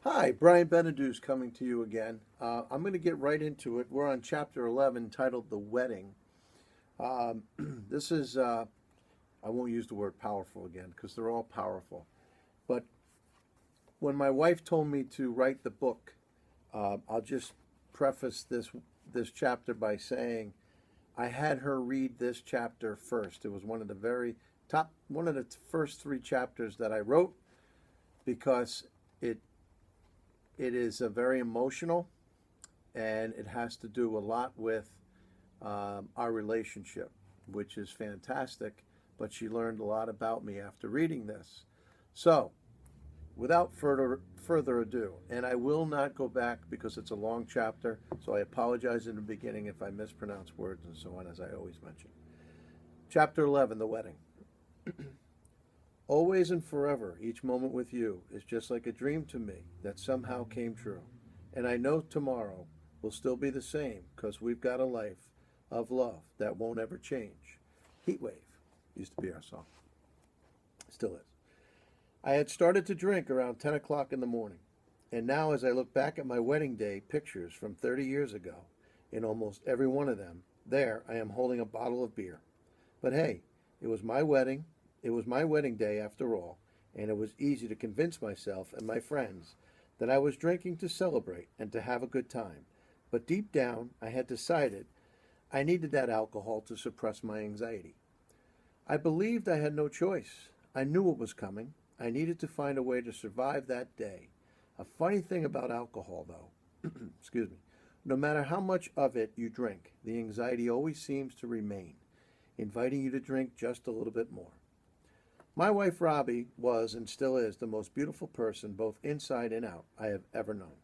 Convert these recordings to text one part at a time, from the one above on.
Hi, Brian Beneduz coming to you again. I'm going to get right into it. We're on chapter 11 titled The Wedding. This is, I won't use the word powerful again because they're all powerful. But when my wife told me to write the book, I'll just preface this chapter by saying I had her read this chapter first. It was one of the very top, one of the first three chapters that I wrote because it it is very emotional and it has to do a lot with our relationship, which is fantastic. But she learned a lot about me after reading this. So, without further ado, and I will not go back because it's a long chapter, so I apologize in the beginning if I mispronounce words and so on, as I always mention. Chapter 11, The Wedding. Always and forever, each moment with you is just like a dream to me that somehow came true. And I know tomorrow will still be the same because we've got a life of love that won't ever change. Heatwave used to be our song. Still is. I had started to drink around 10 o'clock in the morning. And now, as I look back at my wedding day pictures from 30 years ago, in almost every one of them, there I am holding a bottle of beer. But hey, it was my wedding. It was my wedding day after all, and it was easy to convince myself and my friends that I was drinking to celebrate and to have a good time. But deep down, I had decided I needed that alcohol to suppress my anxiety. I believed I had no choice. I knew what was coming. I needed to find a way to survive that day. A funny thing about alcohol, though, excuse me, no matter how much of it you drink, the anxiety always seems to remain, inviting you to drink just a little bit more. My wife Robbie was and still is the most beautiful person, both inside and out, I have ever known.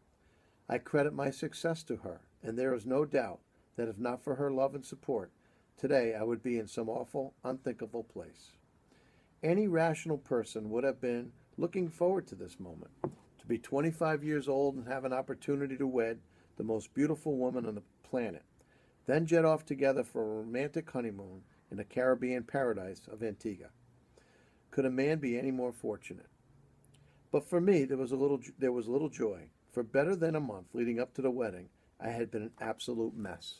I credit my success to her, and there is no doubt that if not for her love and support, today I would be in some awful, unthinkable place. Any rational person would have been looking forward to this moment, to be 25 years old and have an opportunity to wed the most beautiful woman on the planet, then jet off together for a romantic honeymoon in the Caribbean paradise of Antigua. Could a man be any more fortunate? But for me, there was little joy. For better than a month leading up to the wedding, I had been an absolute mess.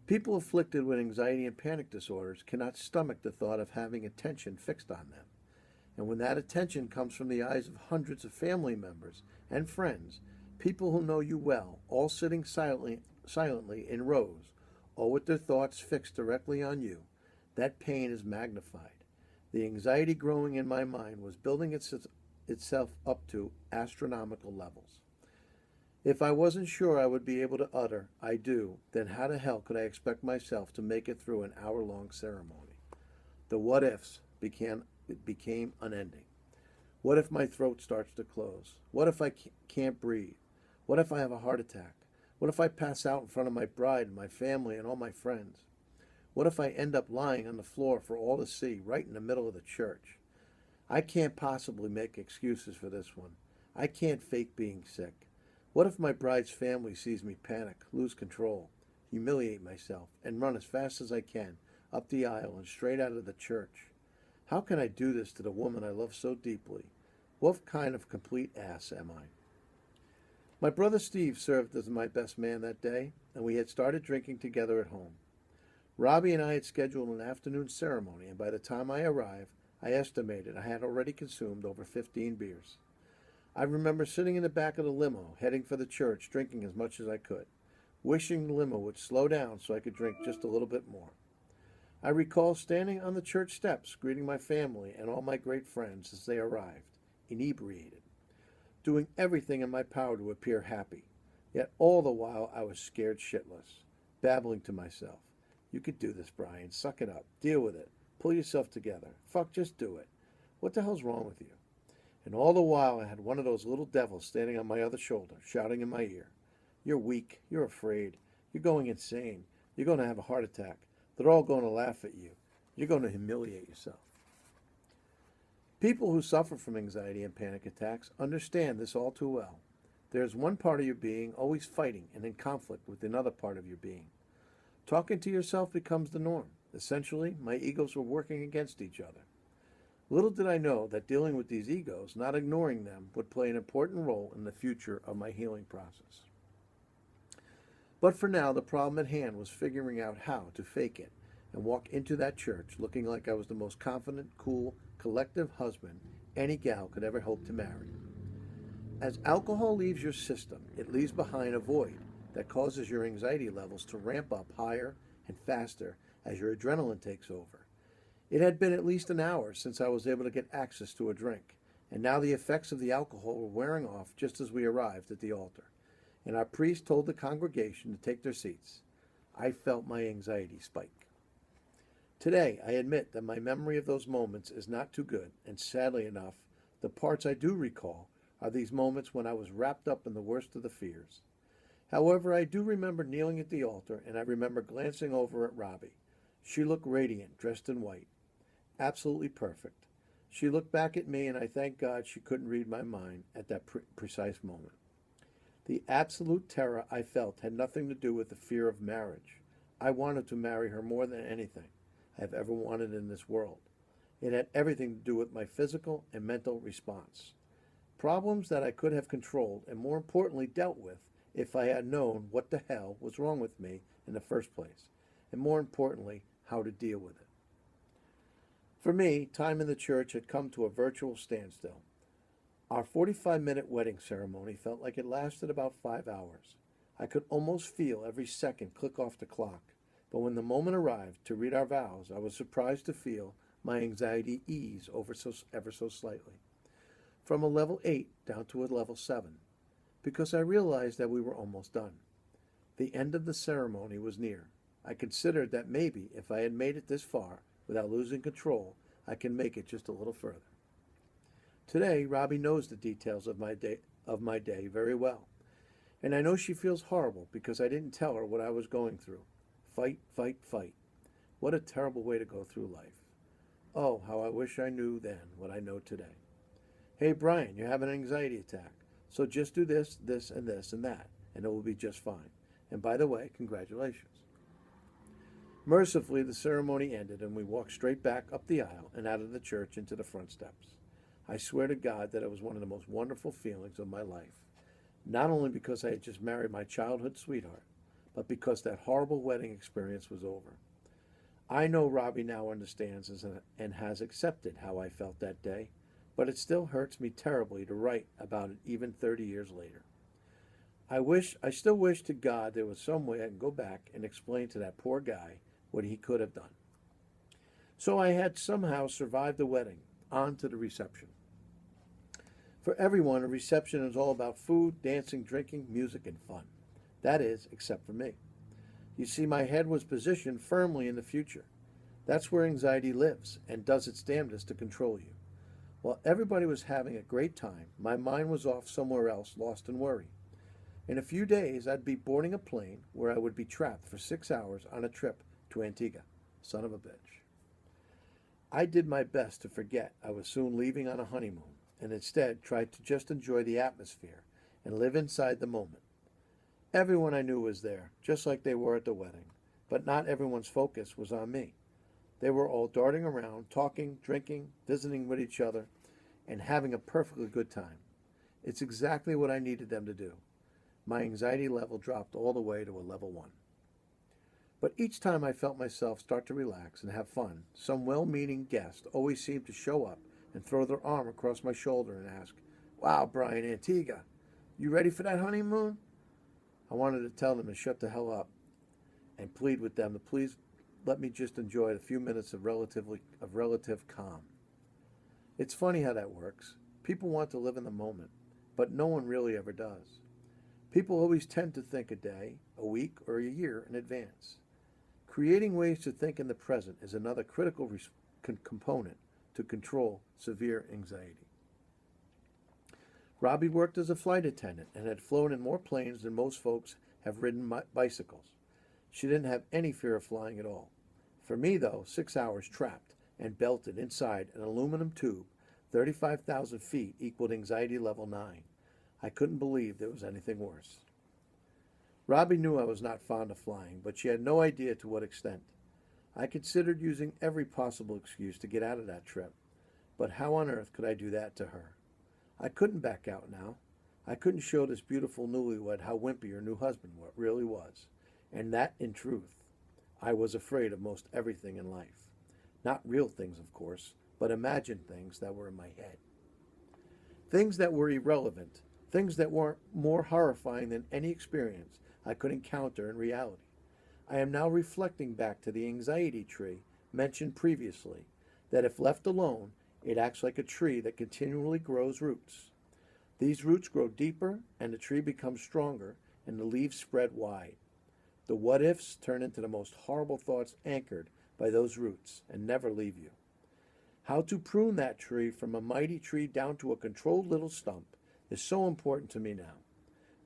People afflicted with anxiety and panic disorders cannot stomach the thought of having attention fixed on them. And when that attention comes from the eyes of hundreds of family members and friends, people who know you well, all sitting silently in rows, or with their thoughts fixed directly on you, that pain is magnified. The anxiety growing in my mind was building itself up to astronomical levels. If I wasn't sure I would be able to utter, I do, then how the hell could I expect myself to make it through an hour-long ceremony? The what ifs became unending. What if my throat starts to close? What if I can't breathe? What if I have a heart attack? What if I pass out in front of my bride and my family and all my friends? What if I end up lying on the floor for all to see right in the middle of the church? I can't possibly make excuses for this one. I can't fake being sick. What if my bride's family sees me panic, lose control, humiliate myself, and run as fast as I can up the aisle and straight out of the church? How can I do this to the woman I love so deeply? What kind of complete ass am I? My brother Steve served as my best man that day, and we had started drinking together at home. Robbie and I had scheduled an afternoon ceremony, and by the time I arrived, I estimated I had already consumed over 15 beers. I remember sitting in the back of the limo, heading for the church, drinking as much as I could, wishing the limo would slow down so I could drink just a little bit more. I recall standing on the church steps, greeting my family and all my great friends as they arrived, inebriated, doing everything in my power to appear happy. Yet all the while I was scared shitless, babbling to myself. You could do this, Brian. Suck it up. Deal with it. Pull yourself together. Fuck, just do it. What the hell's wrong with you? And all the while I had one of those little devils standing on my other shoulder, shouting in my ear. You're weak. You're afraid. You're going insane. You're going to have a heart attack. They're all going to laugh at you. You're going to humiliate yourself. People who suffer from anxiety and panic attacks understand this all too well. There is one part of your being always fighting and in conflict with another part of your being. Talking to yourself becomes the norm. Essentially, my egos were working against each other. Little did I know that dealing with these egos, not ignoring them, would play an important role in the future of my healing process. But for now, the problem at hand was figuring out how to fake it and walk into that church looking like I was the most confident, cool, collective husband any gal could ever hope to marry. As alcohol leaves your system, it leaves behind a void that causes your anxiety levels to ramp up higher and faster as your adrenaline takes over. It had been at least an hour since I was able to get access to a drink, and now the effects of the alcohol were wearing off just as we arrived at the altar, and our priest told the congregation to take their seats. I felt my anxiety spike. Today, I admit that my memory of those moments is not too good, and sadly enough, the parts I do recall are these moments when I was wrapped up in the worst of the fears. However, I do remember kneeling at the altar, and I remember glancing over at Robbie. She looked radiant, dressed in white. Absolutely perfect. She looked back at me, and I thank God she couldn't read my mind at that precise moment. The absolute terror I felt had nothing to do with the fear of marriage. I wanted to marry her more than anything I have ever wanted in this world. It had everything to do with my physical and mental response. Problems that I could have controlled and, more importantly, dealt with if I had known what the hell was wrong with me in the first place, and more importantly, how to deal with it. For me, time in the church had come to a virtual standstill. Our 45-minute wedding ceremony felt like it lasted about 5 hours. I could almost feel every second click off the clock, but when the moment arrived to read our vows, I was surprised to feel my anxiety ease ever so slightly, from a level 8 down to a level 7, because I realized that we were almost done. The end of the ceremony was near. I considered that maybe if I had made it this far without losing control, I can make it just a little further. Today, Robbie knows the details of my day very well, and I know she feels horrible because I didn't tell her what I was going through. Fight, fight, fight. What a terrible way to go through life. Oh, how I wish I knew then what I know today. Hey, Brian, you have an anxiety attack, so just do this, this, and this, and that, and it will be just fine. And by the way, congratulations. Mercifully, the ceremony ended, and we walked straight back up the aisle and out of the church into the front steps. I swear to God that it was one of the most wonderful feelings of my life, not only because I had just married my childhood sweetheart, but because that horrible wedding experience was over. I know Robbie now understands and has accepted how I felt that day, but it still hurts me terribly to write about it even 30 years later. I still wish to God there was some way I could go back and explain to that poor guy what he could have done. So I had somehow survived the wedding, on to the reception. For everyone, a reception is all about food, dancing, drinking, music, and fun. That is, except for me. You see, my head was positioned firmly in the future. That's where anxiety lives and does its damnedest to control you. While everybody was having a great time, my mind was off somewhere else, lost in worry. In a few days, I'd be boarding a plane where I would be trapped for 6 hours on a trip to Antigua. Son of a bitch. I did my best to forget I was soon leaving on a honeymoon, and instead tried to just enjoy the atmosphere and live inside the moment. Everyone I knew was there, just like they were at the wedding, but not everyone's focus was on me. They were all darting around, talking, drinking, visiting with each other, and having a perfectly good time. It's exactly what I needed them to do. My anxiety level dropped all the way to a level 1. But each time I felt myself start to relax and have fun, some well-meaning guest always seemed to show up and throw their arm across my shoulder and ask, "Wow, Brian, Antigua, you ready for that honeymoon?" I wanted to tell them to shut the hell up and plead with them to please let me just enjoy a few minutes of relative calm. It's funny how that works. People want to live in the moment, but no one really ever does. People always tend to think a day, a week, or a year in advance. Creating ways to think in the present is another critical component to control severe anxiety. Robbie worked as a flight attendant and had flown in more planes than most folks have ridden bicycles. She didn't have any fear of flying at all. For me, though, 6 hours trapped and belted inside an aluminum tube, 35,000 feet equaled anxiety level 9. I couldn't believe there was anything worse. Robbie knew I was not fond of flying, but she had no idea to what extent. I considered using every possible excuse to get out of that trip. But how on earth could I do that to her? I couldn't back out now. I couldn't show this beautiful newlywed how wimpy her new husband really was. And that, in truth, I was afraid of most everything in life. Not real things, of course, but imagined things that were in my head. Things that were irrelevant, things that weren't more horrifying than any experience I could encounter in reality. I am now reflecting back to the anxiety tree mentioned previously, that if left alone, it acts like a tree that continually grows roots. These roots grow deeper, and the tree becomes stronger, and the leaves spread wide. The what-ifs turn into the most horrible thoughts anchored by those roots and never leave you. How to prune that tree from a mighty tree down to a controlled little stump is so important to me now,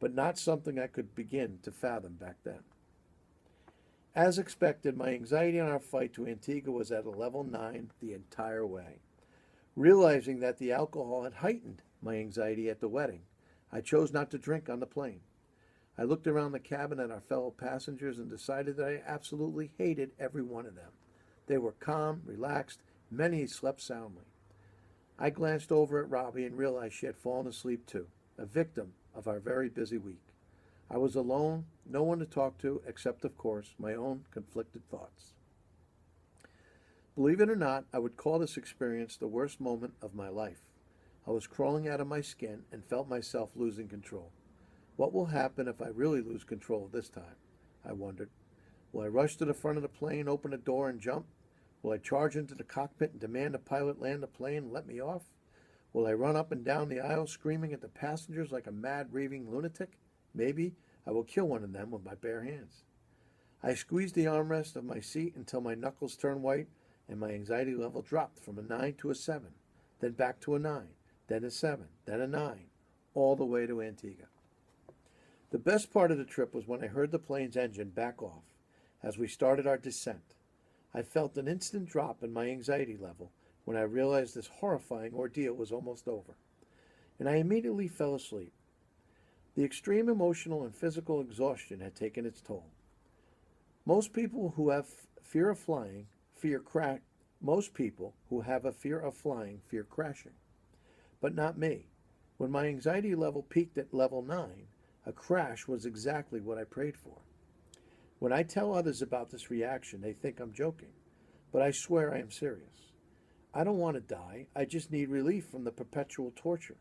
but not something I could begin to fathom back then. As expected, my anxiety on our flight to Antigua was at a level 9 the entire way. Realizing that the alcohol had heightened my anxiety at the wedding, I chose not to drink on the plane. I looked around the cabin at our fellow passengers and decided that I absolutely hated every one of them. They were calm, relaxed, many slept soundly. I glanced over at Robbie and realized she had fallen asleep too, a victim of our very busy week. I was alone, no one to talk to, except, of course, my own conflicted thoughts. Believe it or not, I would call this experience the worst moment of my life. I was crawling out of my skin and felt myself losing control. What will happen if I really lose control this time? I wondered. Will I rush to the front of the plane, open the door, and jump? Will I charge into the cockpit and demand the pilot land the plane and let me off? Will I run up and down the aisle screaming at the passengers like a mad, raving lunatic? Maybe I will kill one of them with my bare hands. I squeezed the armrest of my seat until my knuckles turned white and my anxiety level dropped from a 9 to a 7, then back to a 9, then a 7, then a 9, all the way to Antigua. The best part of the trip was when I heard the plane's engine back off as we started our descent. I felt an instant drop in my anxiety level when I realized this horrifying ordeal was almost over, and I immediately fell asleep. The extreme emotional and physical exhaustion had taken its toll. Most people who have fear of flying fear crashing, but not me. When my anxiety level peaked at level 9, a crash was exactly what I prayed for. When I tell others about this reaction, they think I'm joking, but I swear I am serious. I don't want to die, I just need relief from the perpetual torture.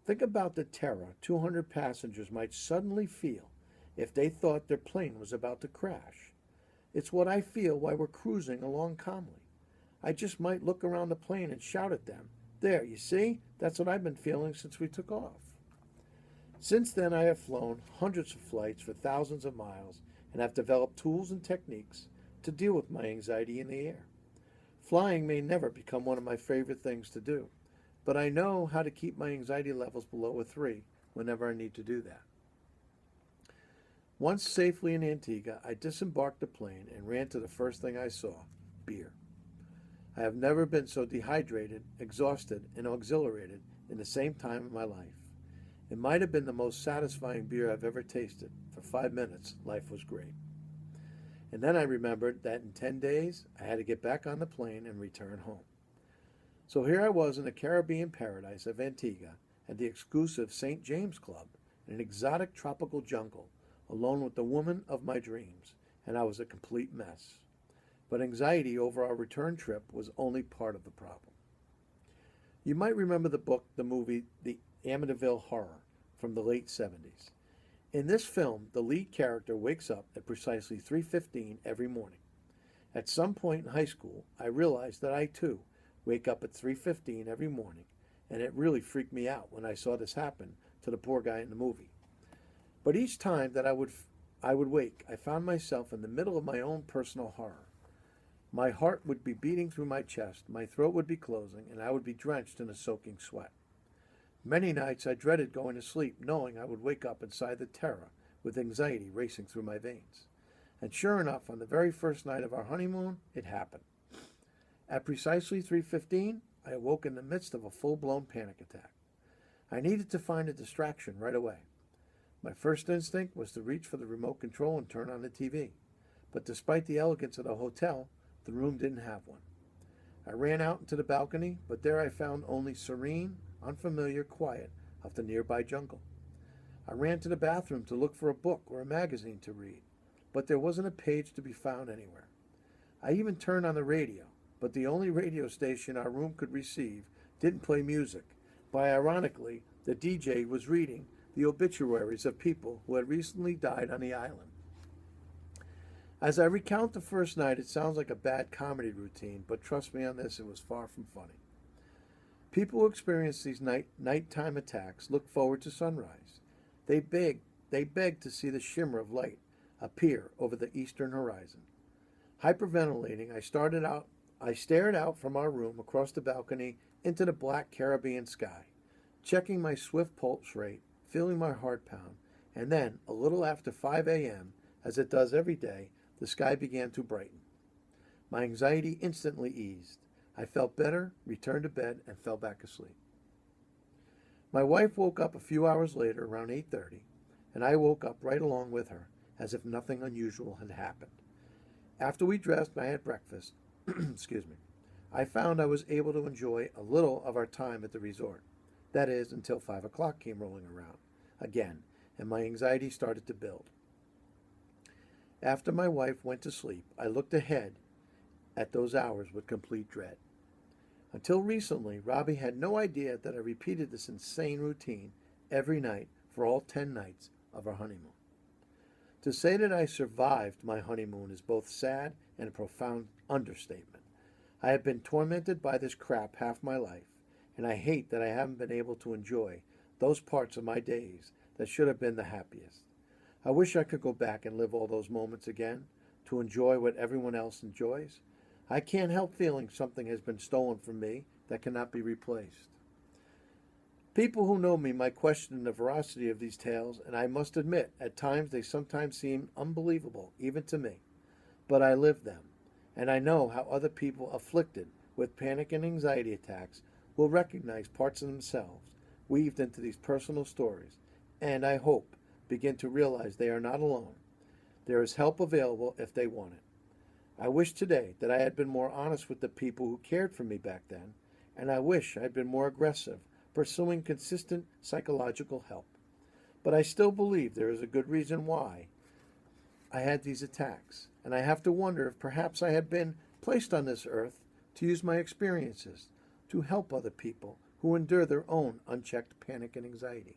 Think about the terror 200 passengers might suddenly feel if they thought their plane was about to crash. It's what I feel while we're cruising along calmly. I just might look around the plane and shout at them, "There, you see? That's what I've been feeling since we took off." Since then, I have flown hundreds of flights for thousands of miles and have developed tools and techniques to deal with my anxiety in the air. Flying may never become one of my favorite things to do, but I know how to keep my anxiety levels below a 3 whenever I need to do that. Once safely in Antigua, I disembarked the plane and ran to the first thing I saw, beer. I have never been so dehydrated, exhausted, and exhilarated in the same time in my life. It might have been the most satisfying beer I've ever tasted. For 5 minutes, life was great. And then I remembered that in 10 days, I had to get back on the plane and return home. So here I was in the Caribbean paradise of Antigua at the exclusive St. James Club in an exotic tropical jungle, alone with the woman of my dreams, and I was a complete mess. But anxiety over our return trip was only part of the problem. You might remember the movie, The Amityville Horror, from the late 70s. In this film, the lead character wakes up at precisely 3:15 every morning. At some point in high school, I realized that I, too, wake up at 3:15 every morning, and it really freaked me out when I saw this happen to the poor guy in the movie. But each time that I would wake, I found myself in the middle of my own personal horror. My heart would be beating through my chest, my throat would be closing, and I would be drenched in a soaking sweat. Many nights I dreaded going to sleep, knowing I would wake up inside the terror with anxiety racing through my veins. And sure enough, on the very first night of our honeymoon, it happened. At precisely 3:15, I awoke in the midst of a full-blown panic attack. I needed to find a distraction right away. My first instinct was to reach for the remote control and turn on the TV. But despite the elegance of the hotel, the room didn't have one. I ran out into the balcony, but there I found only serene, unfamiliar quiet of the nearby jungle. I ran to the bathroom to look for a book or a magazine to read, but there wasn't a page to be found anywhere. I even turned on the radio, but the only radio station our room could receive didn't play music. But ironically, the DJ was reading the obituaries of people who had recently died on the island. As I recount the first night, it sounds like a bad comedy routine, but trust me on this, it was far from funny. People who experience these nighttime attacks look forward to sunrise. They beg to see the shimmer of light appear over the eastern horizon. Hyperventilating, I stared out from our room across the balcony into the black Caribbean sky, checking my swift pulse rate, feeling my heart pound, and then, a little after 5 a.m., as it does every day, the sky began to brighten. My anxiety instantly eased. I felt better, returned to bed, and fell back asleep. My wife woke up a few hours later, around 8:30, and I woke up right along with her, as if nothing unusual had happened. After we dressed and I had breakfast, excuse me, I found I was able to enjoy a little of our time at the resort. That is, until 5 o'clock came rolling around again, and my anxiety started to build. After my wife went to sleep, I looked ahead at those hours with complete dread. Until recently, Robbie had no idea that I repeated this insane routine every night for all 10 nights of our honeymoon. To say that I survived my honeymoon is both sad and a profound understatement. I have been tormented by this crap half my life, and I hate that I haven't been able to enjoy those parts of my days that should have been the happiest. I wish I could go back and live all those moments again, to enjoy what everyone else enjoys. I can't help feeling something has been stolen from me that cannot be replaced. People who know me might question the veracity of these tales, and I must admit, at times they sometimes seem unbelievable, even to me. But I live them, and I know how other people afflicted with panic and anxiety attacks will recognize parts of themselves weaved into these personal stories, and I hope begin to realize they are not alone. There is help available if they want it. I wish today that I had been more honest with the people who cared for me back then, and I wish I had been more aggressive, pursuing consistent psychological help. But I still believe there is a good reason why I had these attacks, and I have to wonder if perhaps I had been placed on this earth to use my experiences to help other people who endure their own unchecked panic and anxiety.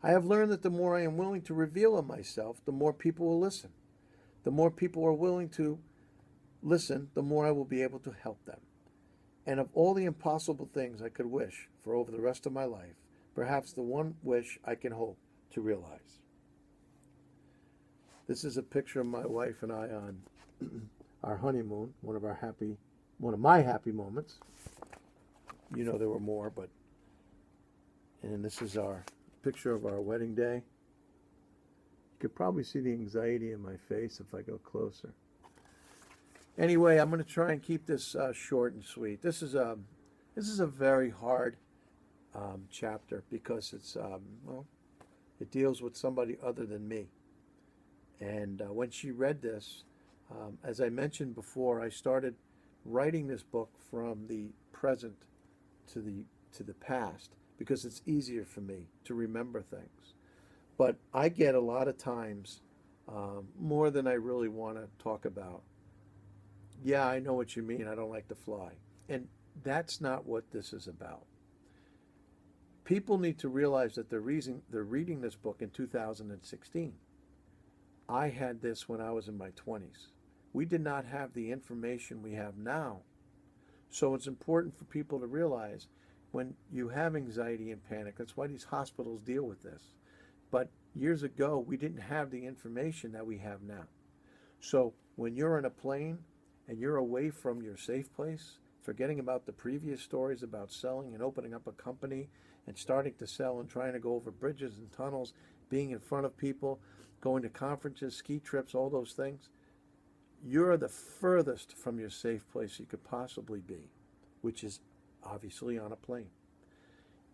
I have learned that the more I am willing to reveal of myself, the more people will listen. The more people are willing to listen, the more I will be able to help them. And of all the impossible things I could wish for over the rest of my life, perhaps the one wish I can hope to realize. This is a picture of my wife and I on our honeymoon, one of my happy moments. You know there were more, and this is our picture of our wedding day. You could probably see the anxiety in my face if I go closer. Anyway, I'm going to try and keep this short and sweet. This is a very hard chapter because it deals with somebody other than me. And when she read this, as I mentioned before, I started writing this book from the present to the past because it's easier for me to remember things. But I get a lot of times more than I really want to talk about. Yeah, I know what you mean. I don't like to fly. And that's not what this is about. People need to realize that they're reading this book in 2016. I had this when I was in my 20s. We did not have the information we have now. So it's important for people to realize when you have anxiety and panic, that's why these hospitals deal with this. But years ago, we didn't have the information that we have now. So when you're in a plane and you're away from your safe place, forgetting about the previous stories about selling and opening up a company and starting to sell and trying to go over bridges and tunnels, being in front of people, going to conferences, ski trips, all those things, you're the furthest from your safe place you could possibly be, which is obviously on a plane.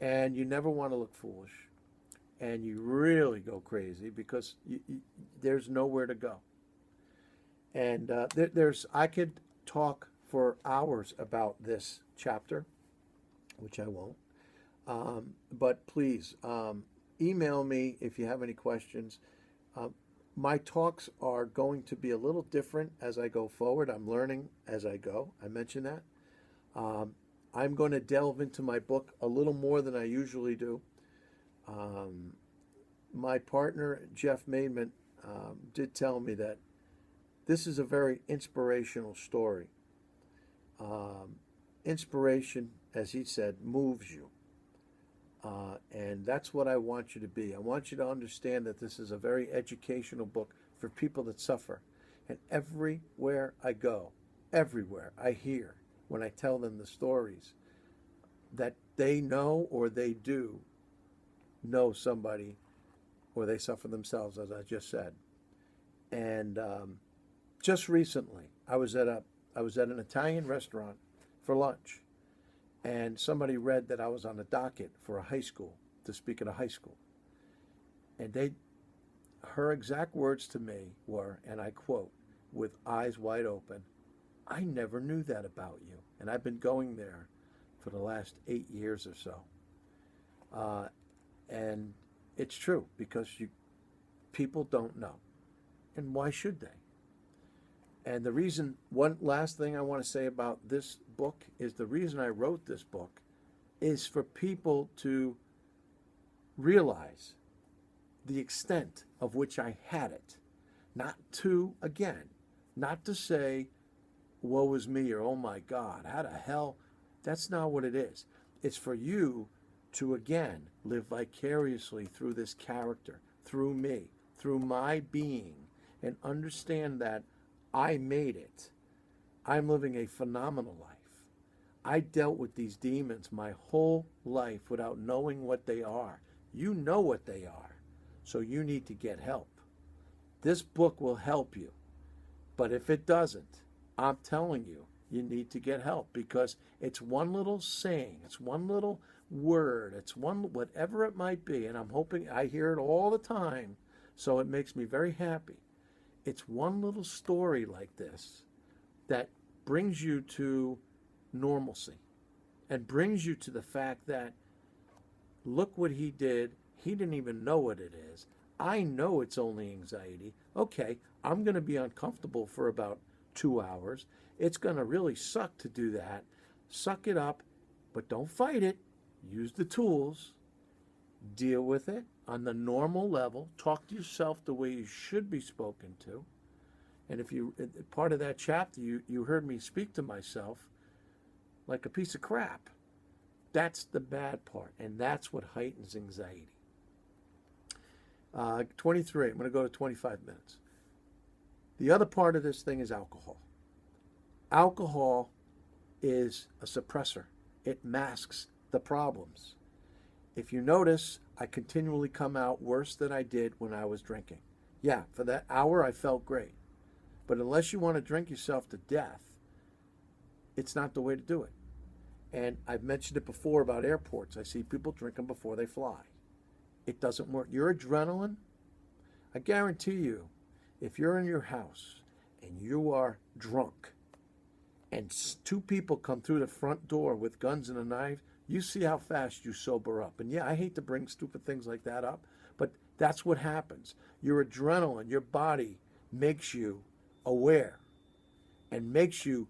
And you never want to look foolish. And you really go crazy because there's nowhere to go. And I could talk for hours about this chapter, which I won't. But please email me if you have any questions. My talks are going to be a little different as I go forward. I'm learning as I go. I mentioned that. I'm going to delve into my book a little more than I usually do. My partner, Jeff Maidman, did tell me that this is a very inspirational story. Inspiration, as he said, moves you. And that's what I want you to be. I want you to understand that this is a very educational book for people that suffer. And everywhere I go, everywhere I hear, when I tell them the stories, that they know or they do know somebody, or they suffer themselves, as I just said. And just recently, I was at an Italian restaurant for lunch, and somebody read that I was on the docket for a high school, to speak at a high school. And her exact words to me were, and I quote, with eyes wide open, "I never knew that about you." And I've been going there for the last 8 years or so. And it's true, because people don't know. And why should they? And the reason, one last thing I want to say about this book is the reason I wrote this book is for people to realize the extent of which I had it. Not to say, woe is me, or oh my God, how the hell? That's not what it is. It's for you to, again, live vicariously through this character, through me, through my being, and understand that I made it. I'm living a phenomenal life. I dealt with these demons my whole life without knowing what they are. You know what they are, so you need to get help. This book will help you. But if it doesn't, I'm telling you, you need to get help, because it's one little saying, it's one little word, it's one, whatever it might be, and I'm hoping, I hear it all the time, so it makes me very happy. It's one little story like this that brings you to normalcy and brings you to the fact that, look what he did. He didn't even know what it is. I know it's only anxiety. Okay, I'm going to be uncomfortable for about 2 hours. It's going to really suck to do that. Suck it up, but don't fight it. Use the tools. Deal with it on the normal level. Talk to yourself the way you should be spoken to. And if you, part of that chapter, you heard me speak to myself like a piece of crap. That's the bad part, and that's what heightens anxiety. 23, I'm going to go to 25 minutes. The other part of this thing is alcohol. Alcohol is a suppressor. It masks the problems. If you notice, I continually come out worse than I did when I was drinking. Yeah, for that hour I felt great. But unless you want to drink yourself to death, it's not the way to do it. And I've mentioned it before about airports. I see people drinking before they fly. It doesn't work. Your adrenaline, I guarantee you, if you're in your house and you are drunk and 2 people come through the front door with guns and a knife, you see how fast you sober up. And yeah, I hate to bring stupid things like that up, but that's what happens. Your adrenaline, your body makes you aware and makes you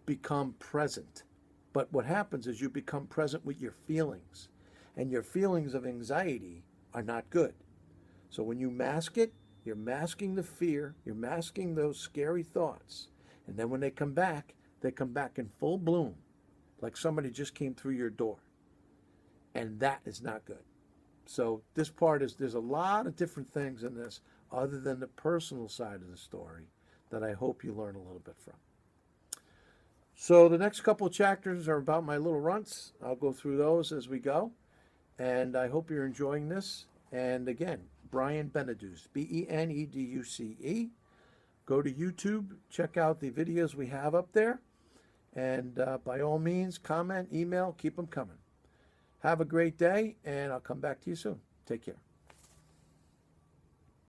become present. But what happens is you become present with your feelings, and your feelings of anxiety are not good. So when you mask it, you're masking the fear, you're masking those scary thoughts. And then when they come back in full bloom, like somebody just came through your door. And that is not good. So this part is, there's a lot of different things in this other than the personal side of the story that I hope you learn a little bit from. So the next couple of chapters are about my little runts. I'll go through those as we go. And I hope you're enjoying this. And again, Brian Beneduce, Beneduce. Go to YouTube, check out the videos we have up there. And by all means, comment, email, keep them coming. Have a great day, and I'll come back to you soon. Take care.